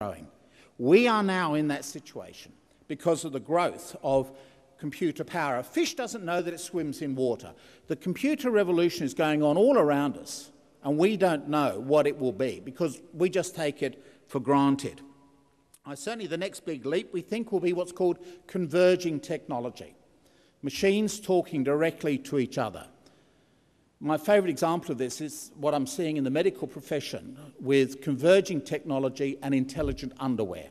growing. We are now in that situation because of the growth of computer power. A fish doesn't know that it swims in water. The computer revolution is going on all around us, and we don't know what it will be because we just take it for granted. Certainly the next big leap, we think, will be what's called converging technology. Machines talking directly to each other. My favourite example of this is what I'm seeing in the medical profession with converging technology and intelligent underwear.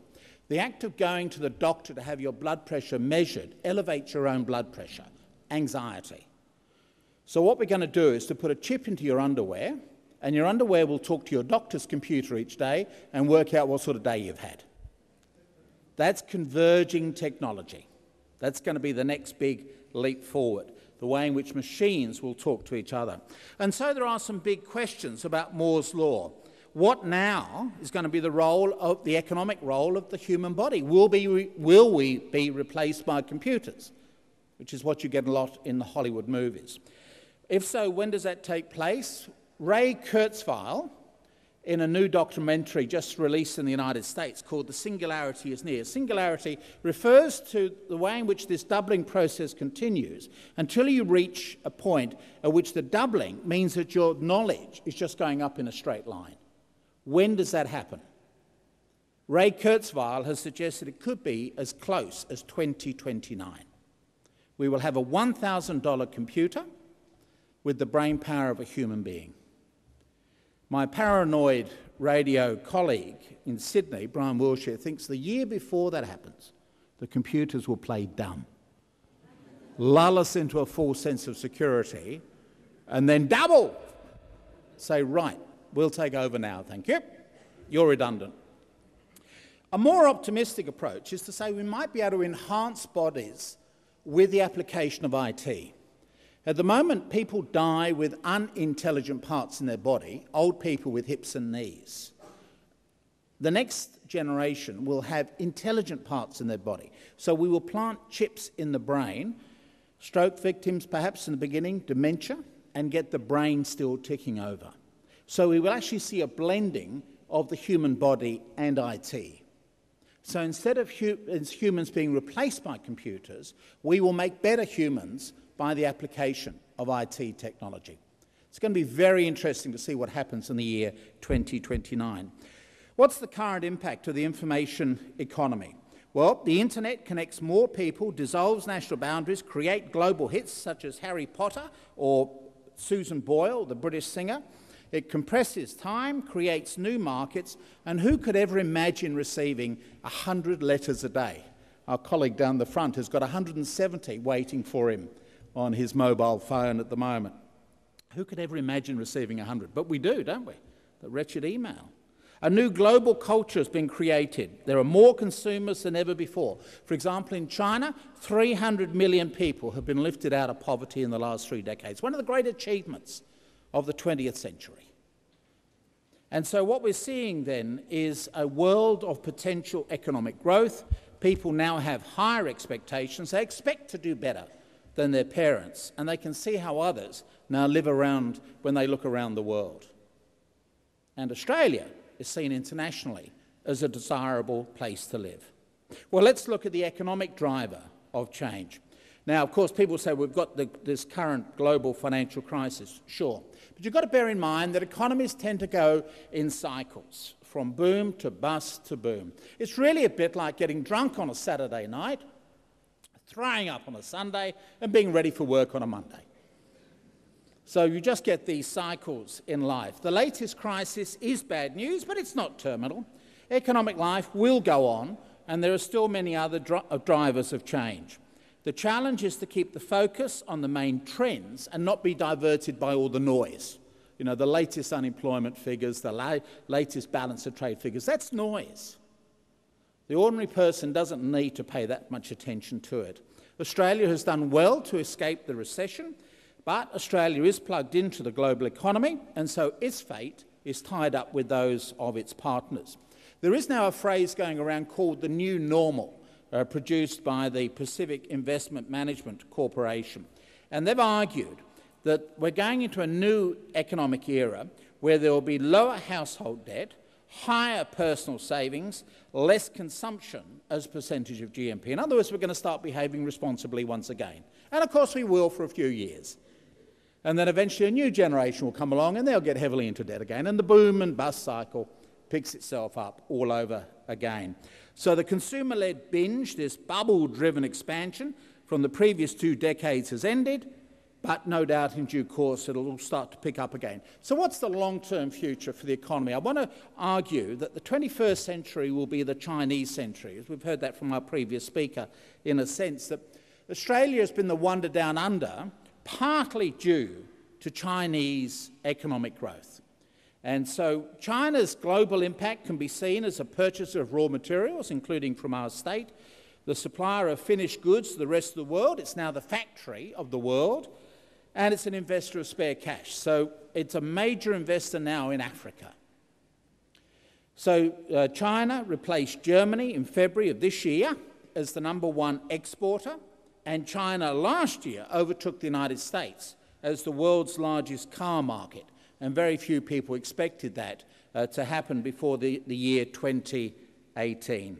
The act of going to the doctor to have your blood pressure measured elevates your own blood pressure, anxiety. So what we're going to do is to put a chip into your underwear, and your underwear will talk to your doctor's computer each day and work out what sort of day you've had. That's converging technology. That's going to be the next big leap forward, the way in which machines will talk to each other. And so there are some big questions about Moore's law. What now is going to be the role of the economic role of the human body? Will we be replaced by computers? Which is what you get a lot in the Hollywood movies. If so, when does that take place? Ray Kurzweil, in a new documentary just released in the United States called The Singularity is Near. Singularity refers to the way in which this doubling process continues until you reach a point at which the doubling means that your knowledge is just going up in a straight line. When does that happen? Ray Kurzweil has suggested it could be as close as 2029. We will have a $1,000 computer with the brain power of a human being. My paranoid radio colleague in Sydney, Brian Wilshire, thinks the year before that happens, the computers will play dumb, lull us into a false sense of security, and then double. Say, right, we'll take over now, thank you. You're redundant. A more optimistic approach is to say we might be able to enhance bodies with the application of IT. At the moment, people die with unintelligent parts in their body, old people with hips and knees. The next generation will have intelligent parts in their body. So we will plant chips in the brain, stroke victims perhaps in the beginning, dementia, and get the brain still ticking over. So we will actually see a blending of the human body and IT. So instead of humans being replaced by computers, we will make better humans by the application of IT technology. It's going to be very interesting to see what happens in the year 2029. What's the current impact of the information economy? Well, the internet connects more people, dissolves national boundaries, creates global hits such as Harry Potter or Susan Boyle, the British singer. It compresses time, creates new markets, and who could ever imagine receiving 100 letters a day? Our colleague down the front has got 170 waiting for him on his mobile phone at the moment. Who could ever imagine receiving 100? But we do, don't we? The wretched email. A new global culture has been created. There are more consumers than ever before. For example, in China, 300 million people have been lifted out of poverty in the last 3 decades. One of the great achievements of the 20th century. And so what we're seeing then is a world of potential economic growth. People now have higher expectations. They expect to do better than their parents, and they can see how others now live around when they look around the world. And Australia is seen internationally as a desirable place to live. Well, let's look at the economic driver of change. Now, of course, people say we've got this current global financial crisis. Sure. But you've got to bear in mind that economies tend to go in cycles, from boom to bust to boom. It's really a bit like getting drunk on a Saturday night, throwing up on a Sunday, and being ready for work on a Monday. So you just get these cycles in life. The latest crisis is bad news, but it's not terminal. Economic life will go on, and there are still many other drivers of change. The challenge is to keep the focus on the main trends and not be diverted by all the noise. You know, the latest unemployment figures, the latest balance of trade figures, that's noise. The ordinary person doesn't need to pay that much attention to it. Australia has done well to escape the recession, but Australia is plugged into the global economy, and so its fate is tied up with those of its partners. There is now a phrase going around called the new normal, produced by the Pacific Investment Management Corporation. And they've argued that we're going into a new economic era where there will be lower household debt, higher personal savings, less consumption as a percentage of GNP. In other words, we're going to start behaving responsibly once again. And of course we will for a few years. And then eventually a new generation will come along and they'll get heavily into debt again. And the boom and bust cycle picks itself up all over again. So the consumer-led binge, this bubble-driven expansion from the previous 2 decades has ended, but no doubt in due course it'll all start to pick up again. So what's the long-term future for the economy? I want to argue that the 21st century will be the Chinese century, as we've heard that from our previous speaker, in a sense that Australia has been the wonder down under, partly due to Chinese economic growth. And so China's global impact can be seen as a purchaser of raw materials, including from our state, the supplier of finished goods to the rest of the world. It's now the factory of the world, and it's an investor of spare cash. So it's a major investor now in Africa. So China replaced Germany in February of this year as the #1 exporter, and China last year overtook the United States as the world's largest car market. And very few people expected that to happen before the year 2018.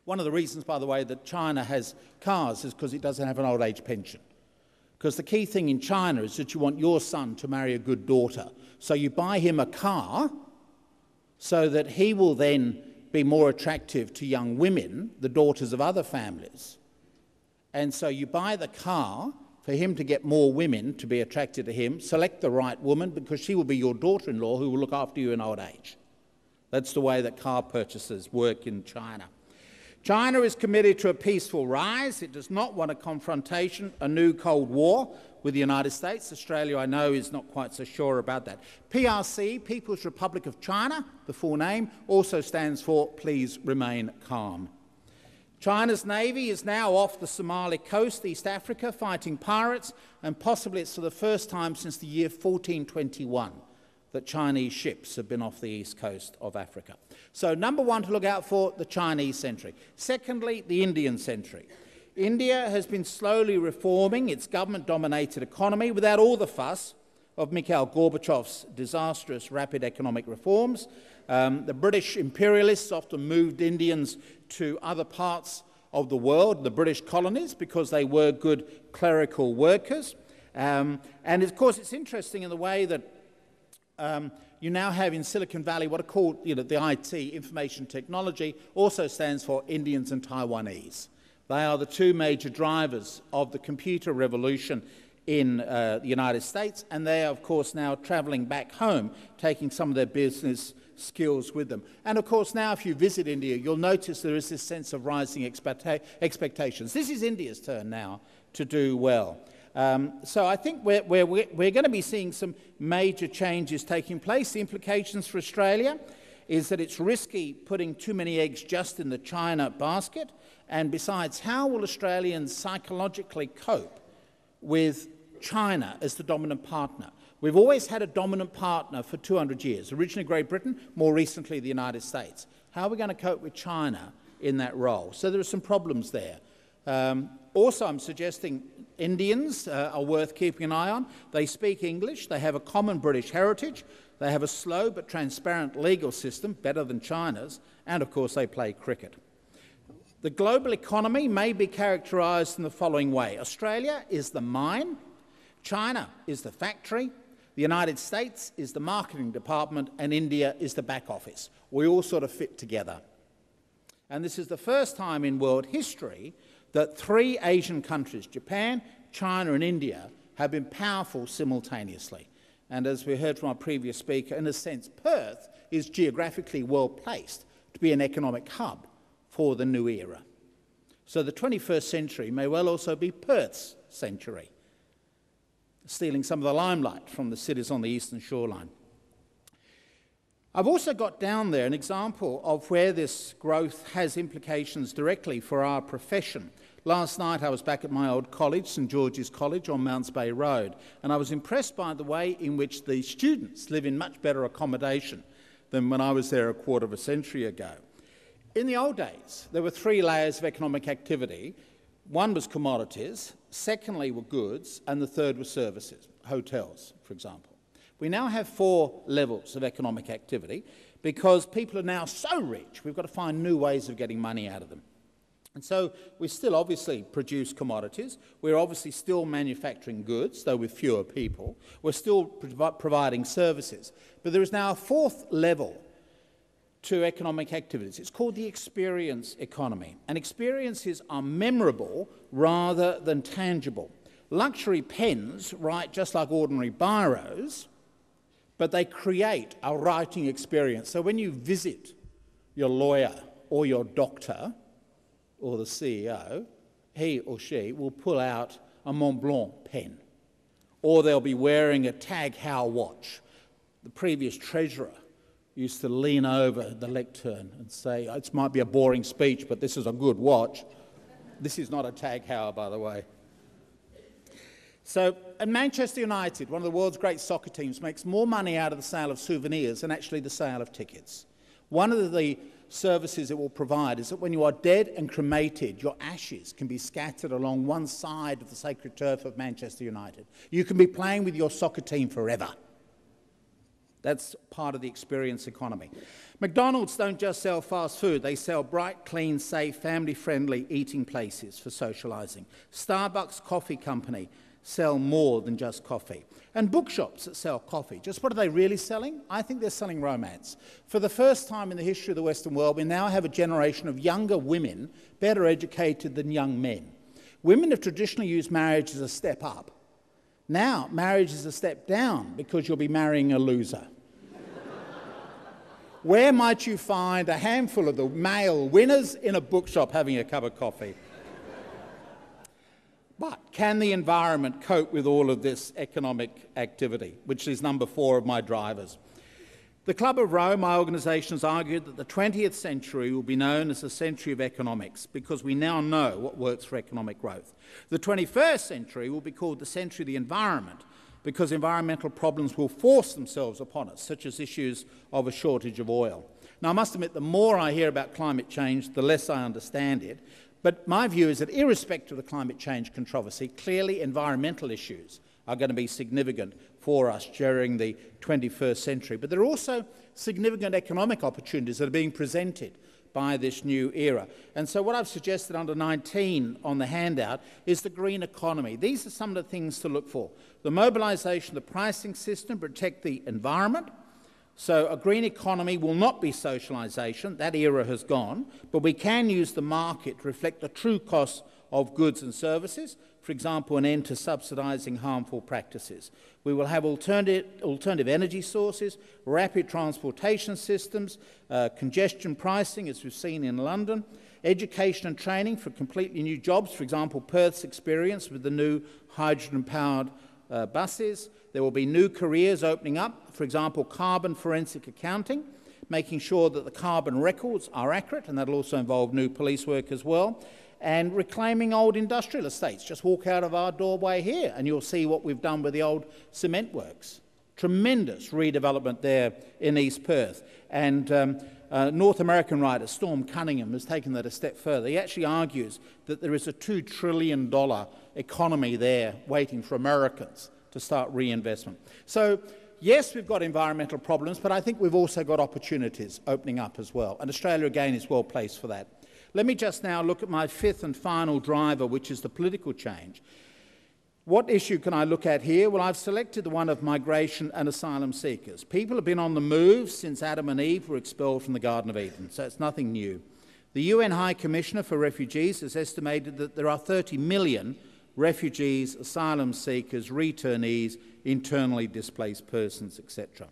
One of the reasons, by the way, that China has cars is because it doesn't have an old age pension. Because the key thing in China is that you want your son to marry a good daughter. So you buy him a car so that he will then be more attractive to young women, the daughters of other families. And so you buy the car for him to get more women to be attracted to him, select the right woman because she will be your daughter-in-law who will look after you in old age. That's the way that car purchases work in China. China is committed to a peaceful rise. It does not want a confrontation, a new Cold War with the United States. Australia, I know, is not quite so sure about that. PRC, People's Republic of China, the full name, also stands for Please Remain Calm. China's navy is now off the Somali coast, East Africa, fighting pirates, and possibly it's for the first time since the year 1421 that Chinese ships have been off the east coast of Africa. So #1 to look out for, the Chinese century. Secondly, the Indian century. India has been slowly reforming its government-dominated economy without all the fuss of Mikhail Gorbachev's disastrous rapid economic reforms. The British imperialists often moved Indians to other parts of the world, the British colonies, because they were good clerical workers. And of course, it's interesting in the way that you now have in Silicon Valley what are called, the IT, information technology, also stands for Indians and Taiwanese. They are the 2 major drivers of the computer revolution in the United States, and they are, of course, now travelling back home, taking some of their business skills with them. And of course, now if you visit India, you'll notice there is this sense of rising expectations. This is India's turn now to do well. So I think we're going to be seeing some major changes taking place. The implications for Australia is that it's risky putting too many eggs just in the China basket. And besides, how will Australians psychologically cope with China as the dominant partner? We've always had a dominant partner for 200 years, originally Great Britain, more recently the United States. How are we going to cope with China in that role? So there are some problems there. Also, I'm suggesting Indians are worth keeping an eye on. They speak English, they have a common British heritage, they have a slow but transparent legal system, better than China's, and of course they play cricket. The global economy may be characterised in the following way. Australia is the mine, China is the factory, the United States is the marketing department, and India is the back office. We all sort of fit together. And this is the first time in world history that 3 Asian countries, Japan, China and India, have been powerful simultaneously. And as we heard from our previous speaker, in a sense, Perth is geographically well placed to be an economic hub for the new era. So the 21st century may well also be Perth's century, stealing some of the limelight from the cities on the eastern shoreline. I've also got down there an example of where this growth has implications directly for our profession. Last night I was back at my old college, St George's College on Mounts Bay Road, and I was impressed by the way in which the students live in much better accommodation than when I was there a quarter of a century ago. In the old days, there were 3 layers of economic activity. One was commodities, secondly were goods, and the third were services, hotels, for example. We now have 4 levels of economic activity. because people are now so rich, we've got to find new ways of getting money out of them. And so we still obviously produce commodities. We're obviously still manufacturing goods, though with fewer people. We're still providing services. But there is now a fourth level to economic activities. It's called the experience economy. And experiences are memorable rather than tangible. Luxury pens write just like ordinary biros, but they create a writing experience. So when you visit your lawyer or your doctor or the CEO, he or she will pull out a Mont Blanc pen, or they'll be wearing a Tag Heuer watch. The previous treasurer used to lean over the lectern and say, "It might be a boring speech, but this is a good watch." This is not a Tag Heuer, by the way. So, and Manchester United, one of the world's great soccer teams, makes more money out of the sale of souvenirs than actually the sale of tickets. One of the services it will provide is that when you are dead and cremated, your ashes can be scattered along one side of the sacred turf of Manchester United. You can be playing with your soccer team forever. That's part of the experience economy. McDonald's don't just sell fast food, they sell bright, clean, safe, family-friendly eating places for socialising. Starbucks Coffee Company sell more than just coffee. And bookshops that sell coffee, just what are they really selling? I think they're selling romance. For the first time in the history of the Western world, we now have a generation of younger women better educated than young men. Women have traditionally used marriage as a step up. Now, marriage is a step down because you'll be marrying a loser. Where might you find a handful of the male winners? In a bookshop having a cup of coffee. But can the environment cope with all of this economic activity, which is number 4 of my drivers? The Club of Rome, my organisation, has argued that the 20th century will be known as the century of economics because we now know what works for economic growth. The 21st century will be called the century of the environment because environmental problems will force themselves upon us, such as issues of a shortage of oil. Now, I must admit, the more I hear about climate change, the less I understand it. But my view is that irrespective of the climate change controversy, clearly environmental issues are going to be significant for us during the 21st century. But there are also significant economic opportunities that are being presented by this new era. And so what I've suggested under 19 on the handout is the green economy. These are some of the things to look for. The mobilisation of the pricing system to protect the environment. So a green economy will not be socialisation, that era has gone, but we can use the market to reflect the true costs of goods and services, for example, an end to subsidising harmful practices. We will have alternative energy sources, rapid transportation systems, congestion pricing, as we've seen in London, education and training for completely new jobs, for example, Perth's experience with the new hydrogen-powered buses. There will be new careers opening up, for example, carbon forensic accounting, making sure that the carbon records are accurate, and that will also involve new police work as well, and reclaiming old industrial estates. Just walk out of our doorway here and you'll see what we've done with the old cement works. Tremendous redevelopment there in East Perth. And North American writer Storm Cunningham has taken that a step further. He actually argues that there is a $2 trillion economy there waiting for Americans to start reinvestment. So, yes, we've got environmental problems, but I think we've also got opportunities opening up as well. And Australia, again, is well placed for that. Let me just now look at my 5th and final driver, which is the political change. What issue can I look at here? Well, I've selected the one of migration and asylum seekers. People have been on the move since Adam and Eve were expelled from the Garden of Eden, so it's nothing new. The UN High Commissioner for Refugees has estimated that there are 30 million refugees, asylum seekers, returnees, internally displaced persons, etc.